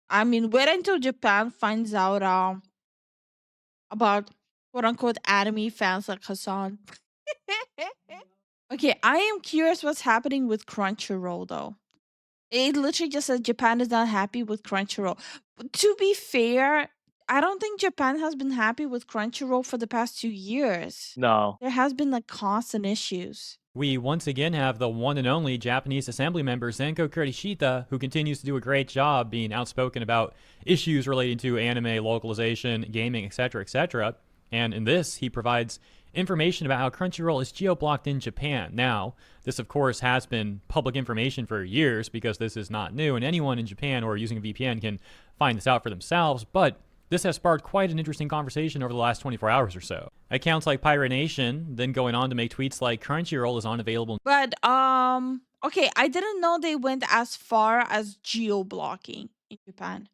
I mean, wait until Japan finds out about quote unquote anime fans like Hassan. Okay, I am curious what's happening with Crunchyroll though. It literally just says Japan is not happy with Crunchyroll. But to be fair, I don't think Japan has been happy with Crunchyroll for the past 2 years. No. There has been like constant issues. We once again have the one and only Japanese Assembly member Zenko Kurishita, who continues to do a great job being outspoken about issues relating to anime, localization, gaming, etc., etc. And in this, he provides information about how Crunchyroll is geo-blocked in Japan. Now, this of course has been public information for years because this is not new, and anyone in Japan or using a VPN can find this out for themselves, but this has sparked quite an interesting conversation over the last 24 hours or so. Accounts like Pirate Nation then going on to make tweets like Crunchyroll is unavailable. But okay, I didn't know they went as far as geo blocking in Japan.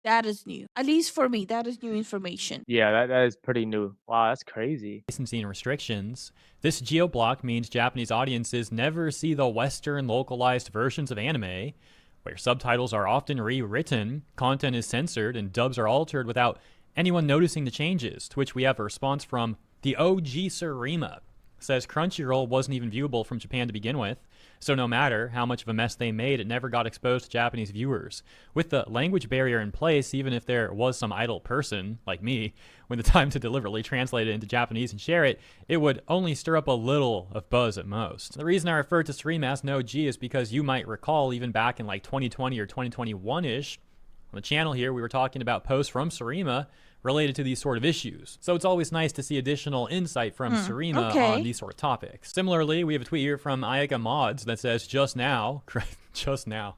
That is new. At least for me, that is new information. Yeah, that is pretty new. Wow, that's crazy. Licensing restrictions. This geo-block means Japanese audiences never see the Western localized versions of anime, where subtitles are often rewritten, content is censored, and dubs are altered without anyone noticing the changes, to which we have a response from the OG Surima. Says Crunchyroll wasn't even viewable from Japan to begin with, so no matter how much of a mess they made, it never got exposed to Japanese viewers. With the language barrier in place, even if there was some idle person, like me, with the time to deliberately translate it into Japanese and share it, it would only stir up a little of buzz at most. The reason I refer to Surima as an OG is because you might recall, even back in like 2020 or 2021-ish, on the channel here, we were talking about posts from Surima related to these sort of issues. So it's always nice to see additional insight from Surima on Okay. these sort of topics. Similarly, we have a tweet here from Ayaka Mods that says, just now, just now.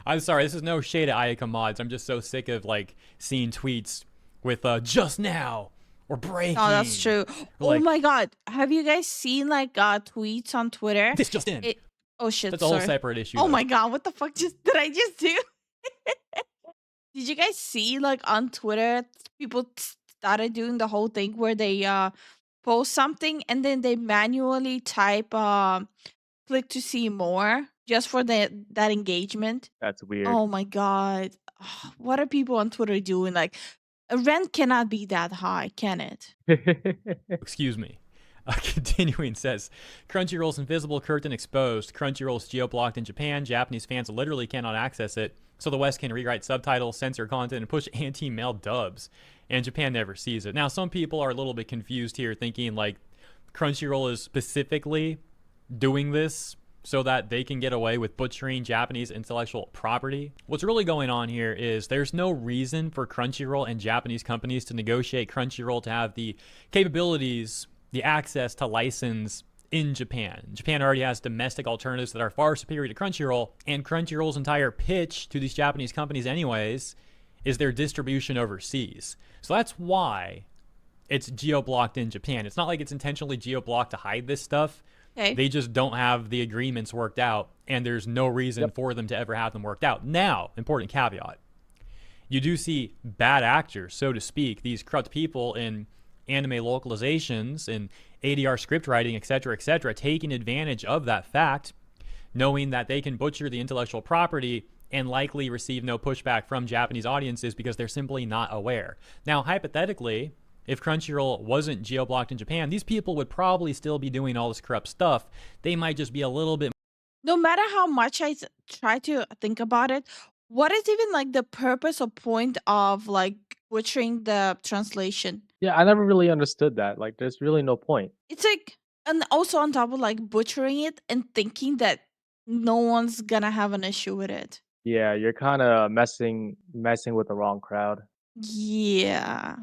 I'm sorry, this is no shade at Ayaka Mods. I'm just so sick of like seeing tweets with just now or breaking. Oh, that's true. Oh Like, my god. Have you guys seen like tweets on Twitter? this just in. It Oh shit, That's a whole sorry. separate issue. Oh though. my god, what the fuck did I just do? Did you guys see like on Twitter people started doing the whole thing where they post something and then they manually type click to see more just for that engagement? That's weird. Oh my god. What are people on Twitter doing? Like a rent cannot be that high, can it? Excuse me. Continuing says, Crunchyroll's invisible curtain exposed. Crunchyroll's geo-blocked in Japan. Japanese fans literally cannot access it, so the West can rewrite subtitles, censor content, and push anti-male dubs. And Japan never sees it. Now, some people are a little bit confused here, thinking like Crunchyroll is specifically doing this so that they can get away with butchering Japanese intellectual property. What's really going on here is there's no reason for Crunchyroll and Japanese companies to negotiate Crunchyroll to have the capabilities, the access to license in Japan. Japan already has domestic alternatives that are far superior to Crunchyroll, and Crunchyroll's entire pitch to these Japanese companies anyways is their distribution overseas. So that's why it's geo-blocked in Japan. It's not like it's intentionally geo-blocked to hide this stuff. Okay. They just don't have the agreements worked out, and there's no reason for them to ever have them worked out. Now, important caveat. You do see bad actors, so to speak, these corrupt people in anime localizations and ADR script writing, etc., taking advantage of that fact, knowing that they can butcher the intellectual property and likely receive no pushback from Japanese audiences because they're simply not aware. Now, hypothetically, if Crunchyroll wasn't geo-blocked in Japan, these people would probably still be doing all this corrupt stuff. They might just be a little bit. No matter how much try to think about it, what is even like the purpose or point of like butchering the translation? Yeah, I never really understood that. Like, there's really no point. It's like, and also on top of like butchering it and thinking that no one's gonna have an issue with it. Yeah, you're kind of messing with the wrong crowd. Yeah.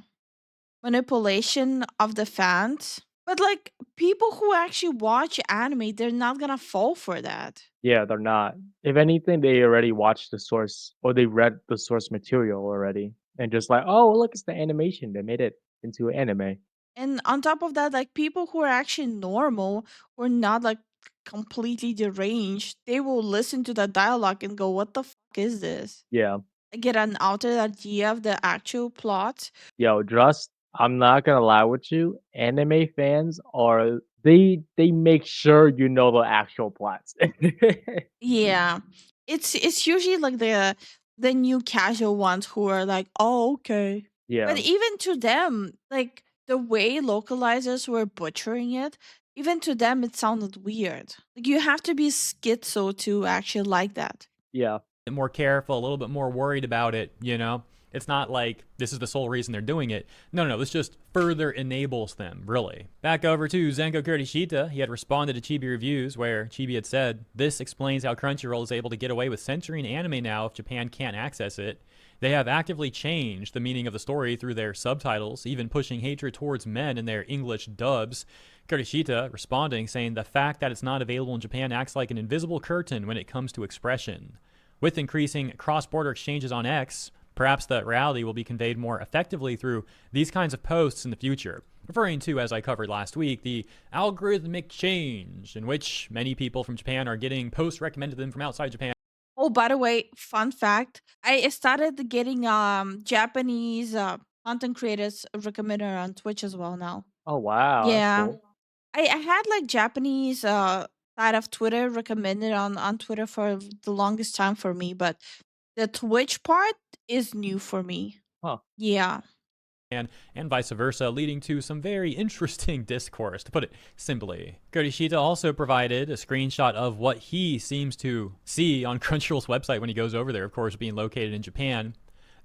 Manipulation of the fans. But like people who actually watch anime, they're not gonna fall for that. Yeah, they're not. If anything, they already watched the source or they read the source material already and just like, oh, look, it's the animation. They made it into anime. And on top of that, like people who are actually normal or not like completely deranged, they will listen to the dialogue and go, "What the fuck is this?" Yeah. Get an altered idea of the actual plot. Yo, just I'm not gonna lie with you. Anime fans are they make sure you know the actual plots. Yeah, it's usually like the new casual ones who are like, oh, okay. Yeah. But even to them, like the way localizers were butchering it, even to them, it sounded weird. Like you have to be schizo to actually like that. Yeah. More careful, a little bit more worried about it, you know? It's not like this is the sole reason they're doing it. No, this just further enables them, really. Back over to Zenko Kurishita. He had responded to Chibi Reviews, where Chibi had said, "This explains how Crunchyroll is able to get away with censoring anime now if Japan can't access it. They have actively changed the meaning of the story through their subtitles, even pushing hatred towards men in their English dubs." Kurishita responding, saying, "The fact that it's not available in Japan acts like an invisible curtain when it comes to expression. With increasing cross-border exchanges on X, perhaps the reality will be conveyed more effectively through these kinds of posts in the future." Referring to, as I covered last week, the algorithmic change in which many people from Japan are getting posts recommended to them from outside Japan. Oh, by the way, fun fact: I started getting Japanese content creators recommended on Twitch as well now. Oh wow, that's Yeah, cool. I had like Japanese side of Twitter recommended on Twitter for the longest time for me, but the Twitch part is new for me. Huh. Yeah. And vice versa, leading to some very interesting discourse, to put it simply. Kurishita also provided a screenshot of what he seems to see on Crunchyroll's website when he goes over there, of course, being located in Japan.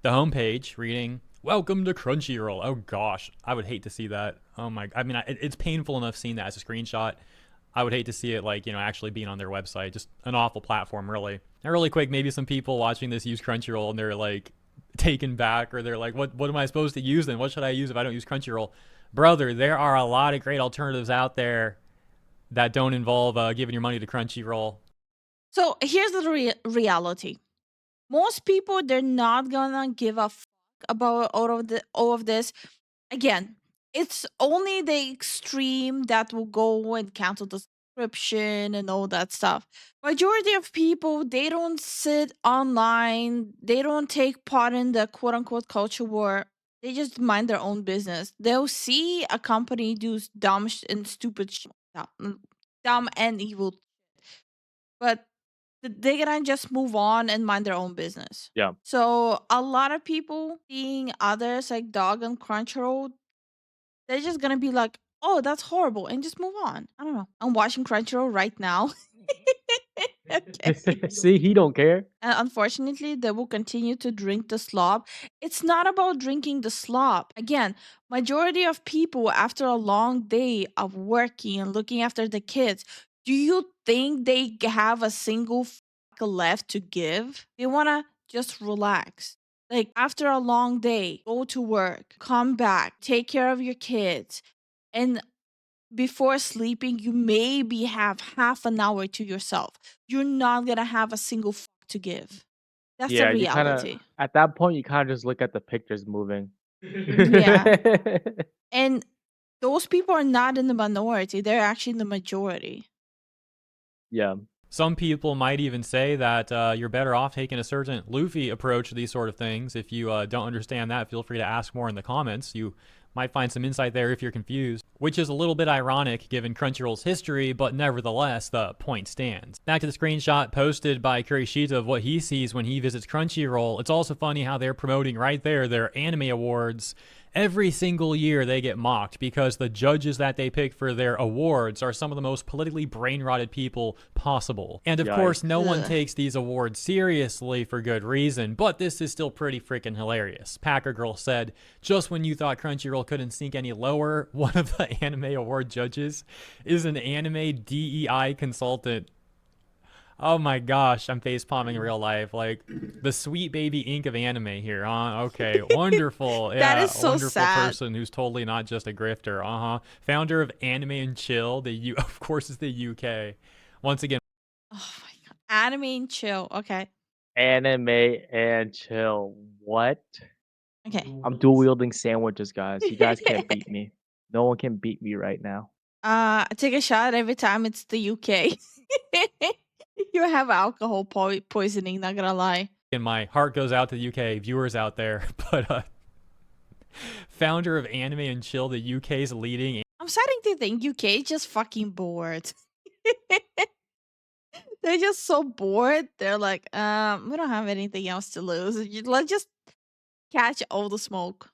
The homepage reading, "Welcome to Crunchyroll." Oh gosh, I would hate to see that. Oh my, I mean, it's painful enough seeing that as a screenshot. I would hate to see it, like, actually being on their website. Just an awful platform, really. Now, really quick, maybe some people watching this use Crunchyroll and they're like, taken back, or they're like, what am I supposed to use then? What should I use if I don't use Crunchyroll? Brother, there are a lot of great alternatives out there that don't involve giving your money to Crunchyroll. So here's the reality: most people, they're not gonna give a fuck about all of this. Again, it's only the extreme that will go and cancel the subscription and all that stuff. Majority of people, they don't sit online, they don't take part in the quote unquote culture war. They just mind their own business. They'll see a company do dumb and stupid dumb and evil, but they're gonna just move on and mind their own business. Yeah. So a lot of people seeing others like dog on Crunchyroll, they're just gonna be like, "Oh, that's horrible," and just move on. I don't know. I'm watching Crunchyroll right now. Okay. See, he don't care. And unfortunately, they will continue to drink the slop. It's not about drinking the slop. Again, majority of people after a long day of working and looking after the kids, do you think they have a single left to give? They want to just relax. Like after a long day, go to work, come back, take care of your kids, and before sleeping, you maybe have half an hour to yourself. You're not gonna have a single to give. That's the Yeah, you kind of reality. at that point you kind of just look at the pictures moving. Yeah. And those people are not in the minority, they're actually in the majority. Yeah. Some people might even say that you're better off taking a certain Luffy approach to these sort of things. If you don't understand that, feel free to ask more in the comments. You might find some insight there if you're confused, which is a little bit ironic given Crunchyroll's history, but nevertheless, the point stands. Back to the screenshot posted by Kurishita of what he sees when he visits Crunchyroll. It's also funny how they're promoting right there their anime awards. Every single year they get mocked because the judges that they pick for their awards are some of the most politically brain-rotted people possible. And of course, no one takes these awards seriously for good reason, but this is still pretty freaking hilarious. Packer Girl said, "Just when you thought Crunchyroll couldn't sink any lower, one of the anime award judges is an anime DEI consultant." Oh my gosh, I'm face palming in real life. Like the sweet baby ink of anime here. Okay, wonderful. That is so wonderful sad. person who's totally not just a grifter. Founder of Anime and Chill, of course is the UK. Once again. Oh my god. Anime and chill. Okay. Anime and chill. What? Okay. I'm dual wielding sandwiches, guys. You guys can't beat me. No one can beat me right now. I take a shot every time it's the UK. You have alcohol poisoning, not gonna lie. And my heart goes out to the UK viewers out there, but founder of Anime and Chill, the UK's leading. I'm starting to think UK is just fucking bored. They're just so bored. They're like, we don't have anything else to lose. Let's just catch all the smoke.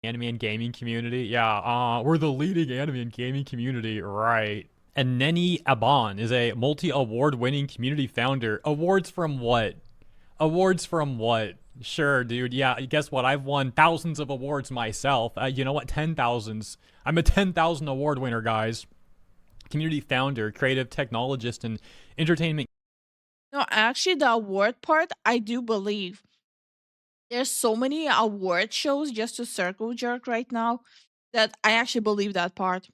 Anime and gaming community. Yeah, we're the leading anime and gaming community, right? And Neni Aban is a multi-award-winning community founder. Awards from what? Awards from what? Sure, dude. Yeah, guess what? I've won thousands of awards myself. You know what? 10,000s. I'm a 10,000 award winner, guys. Community founder, creative technologist, and entertainment. No, actually, the award part, I do believe. There's so many award shows just to circle jerk right now that I actually believe that part.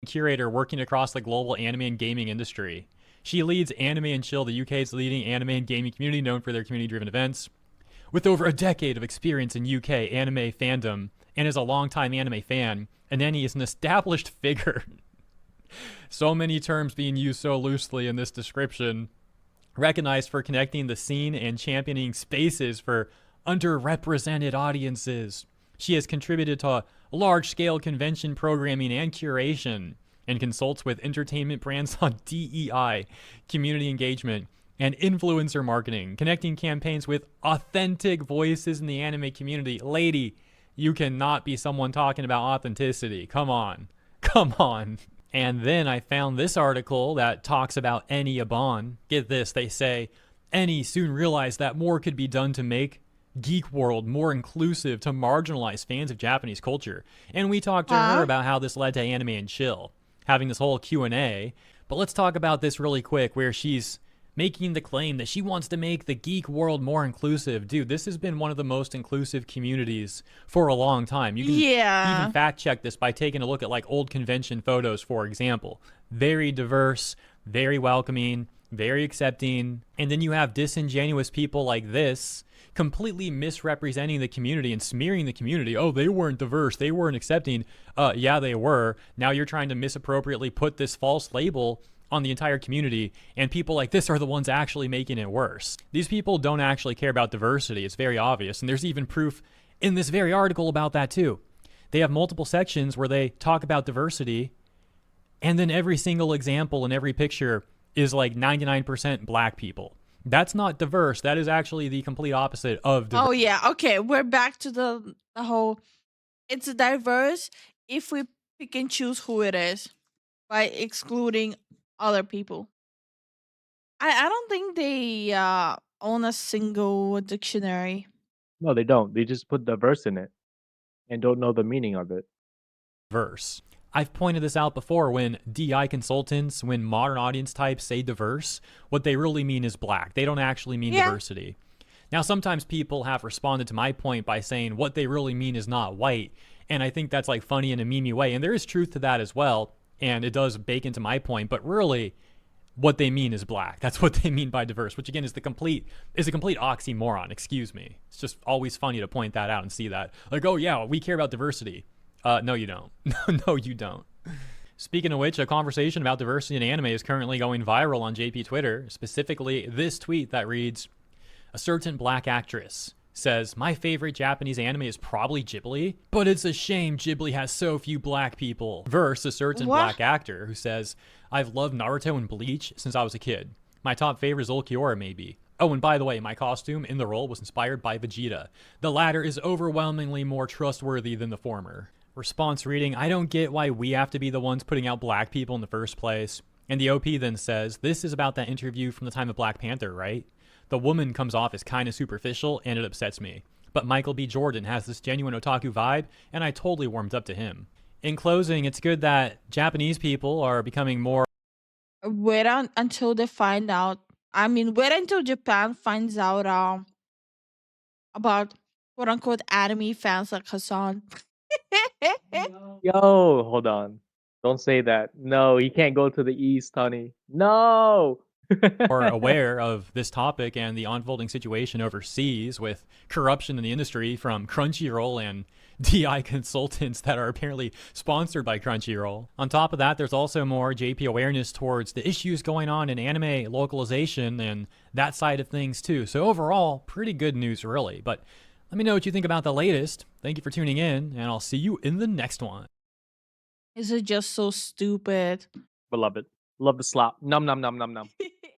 Curator working across the global anime and gaming industry. She leads Anime and Chill, the UK's leading anime and gaming community known for their community-driven events. With over a decade of experience in UK anime fandom and is a longtime anime fan, Aneni is an established figure. So many terms being used so loosely in this description. Recognized for connecting the scene and championing spaces for underrepresented audiences. She has contributed to large-scale convention programming and curation, and consults with entertainment brands on DEI, community engagement, and influencer marketing, connecting campaigns with authentic voices in the anime community. Lady, you cannot be someone talking about authenticity. Come on. Come on. And then I found this article that talks about Eni Aban. Get this, they say, Eni soon realized that more could be done to make Geek World more inclusive to marginalized fans of Japanese culture. And we talked to her about how this led to Anime and Chill, having this whole Q&A. But let's talk about this really quick, where she's making the claim that she wants to make the geek world more inclusive. Dude, this has been one of the most inclusive communities for a long time. You can even fact check this by taking a look at like old convention photos, for example. Very diverse, very welcoming, very accepting. And then you have disingenuous people like this completely misrepresenting the community and smearing the community. Oh, they weren't diverse, they weren't accepting. Yeah, they were. Now you're trying to misappropriately put this false label on the entire community, and people like this are the ones actually making it worse. These people don't actually care about diversity. It's very obvious, and there's even proof in this very article about that too. They have multiple sections where they talk about diversity, and then every single example in every picture is like 99% black people. That's not diverse. That is actually the complete opposite of diverse. Oh yeah, okay, we're back to the whole, it's diverse if we pick and choose who it is by excluding other people. I don't think they own a single dictionary. No, they don't. They just put diverse in it and don't know the meaning of it. Diverse. I've pointed this out before. When DI consultants, when modern audience types say diverse, what they really mean is black. They don't actually mean diversity. Now, sometimes people have responded to my point by saying what they really mean is not white. And I think that's like funny in a meme way. And there is truth to that as well. And it does bake into my point. But really, what they mean is black. That's what they mean by diverse, which again is a complete oxymoron. Excuse me. It's just always funny to point that out and see that. Like, oh yeah, we care about diversity. No, you don't. No, you don't. Speaking of which, a conversation about diversity in anime is currently going viral on JP Twitter. Specifically, this tweet that reads, "A certain black actress says, my favorite Japanese anime is probably Ghibli, but it's a shame Ghibli has so few black people." Versus a certain black actor who says, "I've loved Naruto and Bleach since I was a kid. My top favorite is Ulquiorra, maybe. Oh, and by the way, my costume in the role was inspired by Vegeta. The latter is overwhelmingly more trustworthy than the former." Response reading, "I don't get why we have to be the ones putting out black people in the first place." And the OP then says, "This is about that interview from the time of Black Panther, right? The woman comes off as kind of superficial and it upsets me. But Michael B. Jordan has this genuine otaku vibe and I totally warmed up to him." In closing, it's good that Japanese people are becoming more... Wait until they find out. I mean, wait until Japan finds out about quote unquote anime fans like Hassan. Yo, hold on. Don't say that. No, you can't go to the east, honey. No. Or aware of this topic and the unfolding situation overseas with corruption in the industry from Crunchyroll and DI consultants that are apparently sponsored by Crunchyroll. On top of that, there's also more JP awareness towards the issues going on in anime localization and that side of things too. So overall, pretty good news really. But let me know what you think about the latest. Thank you for tuning in, and I'll see you in the next one. Is it just so stupid? Beloved. Love the slop. Num num num num num.